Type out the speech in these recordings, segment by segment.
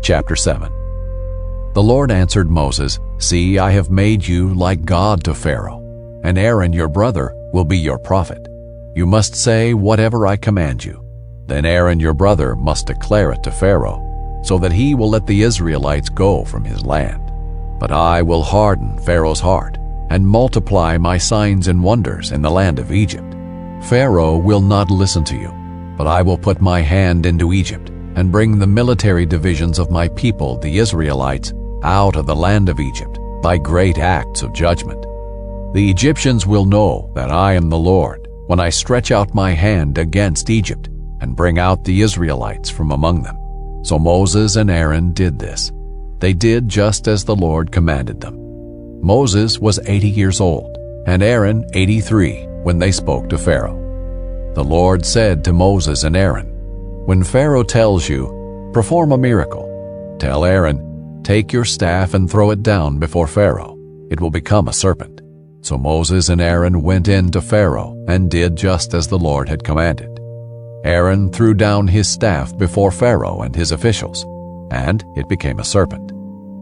Chapter 7. The Lord answered Moses, "See, I have made you like God to Pharaoh, and Aaron your brother will be your prophet. You must say whatever I command you. Then Aaron your brother must declare it to Pharaoh, so that he will let the Israelites go from his land. But I will harden Pharaoh's heart and multiply my signs and wonders in the land of Egypt. Pharaoh will not listen to you, but I will put my hand into Egypt and bring the military divisions of my people, the Israelites, out of the land of Egypt by great acts of judgment. The Egyptians will know that I am the Lord when I stretch out my hand against Egypt and bring out the Israelites from among them." So Moses and Aaron did this. They did just as the Lord commanded them. Moses was 80 years old, and Aaron 83 when they spoke to Pharaoh. The Lord said to Moses and Aaron, "When Pharaoh tells you, 'Perform a miracle,' tell Aaron, 'Take your staff and throw it down before Pharaoh. It will become a serpent.'" So Moses and Aaron went in to Pharaoh and did just as the Lord had commanded. Aaron threw down his staff before Pharaoh and his officials, and it became a serpent.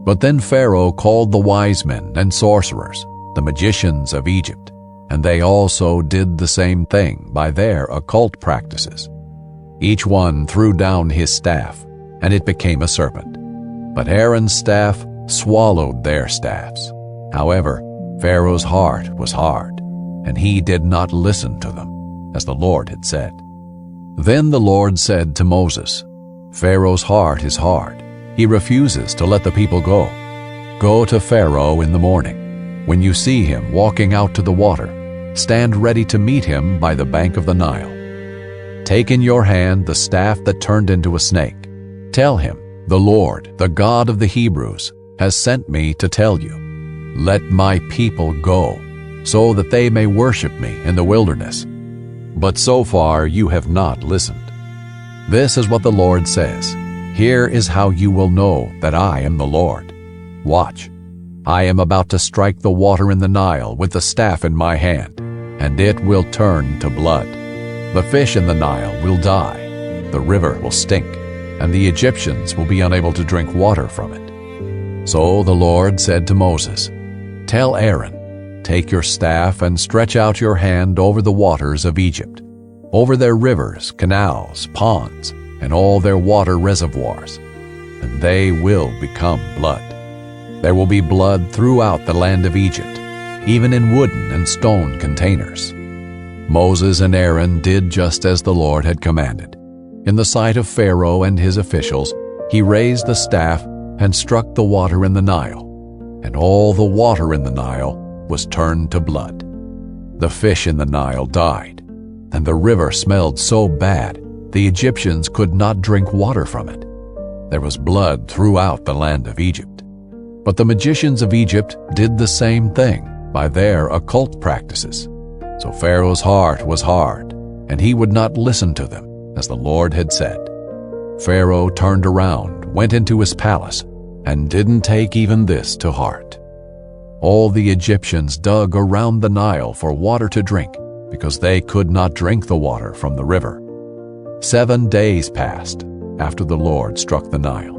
But then Pharaoh called the wise men and sorcerers, the magicians of Egypt, and they also did the same thing by their occult practices. Each one threw down his staff, and it became a serpent. But Aaron's staff swallowed their staffs. However, Pharaoh's heart was hard, and he did not listen to them, as the Lord had said. Then the Lord said to Moses, "Pharaoh's heart is hard. He refuses to let the people go. Go to Pharaoh in the morning. When you see him walking out to the water, stand ready to meet him by the bank of the Nile. Take in your hand the staff that turned into a snake. Tell him, 'The Lord, the God of the Hebrews, has sent me to tell you, let my people go, so that they may worship me in the wilderness.' But so far you have not listened. This is what the Lord says. Here is how you will know that I am the Lord. Watch. I am about to strike the water in the Nile with the staff in my hand, and it will turn to blood. The fish in the Nile will die, the river will stink, and the Egyptians will be unable to drink water from it." So the Lord said to Moses, "Tell Aaron, take your staff and stretch out your hand over the waters of Egypt, over their rivers, canals, ponds, and all their water reservoirs, and they will become blood. There will be blood throughout the land of Egypt, even in wooden and stone containers." Moses and Aaron did just as the Lord had commanded. In the sight of Pharaoh and his officials, he raised the staff and struck the water in the Nile, and all the water in the Nile was turned to blood. The fish in the Nile died, and the river smelled so bad the Egyptians could not drink water from it. There was blood throughout the land of Egypt. But the magicians of Egypt did the same thing by their occult practices. So Pharaoh's heart was hard, and he would not listen to them, as the Lord had said. Pharaoh turned around, went into his palace, and didn't take even this to heart. All the Egyptians dug around the Nile for water to drink, because they could not drink the water from the river. 7 days passed after the Lord struck the Nile.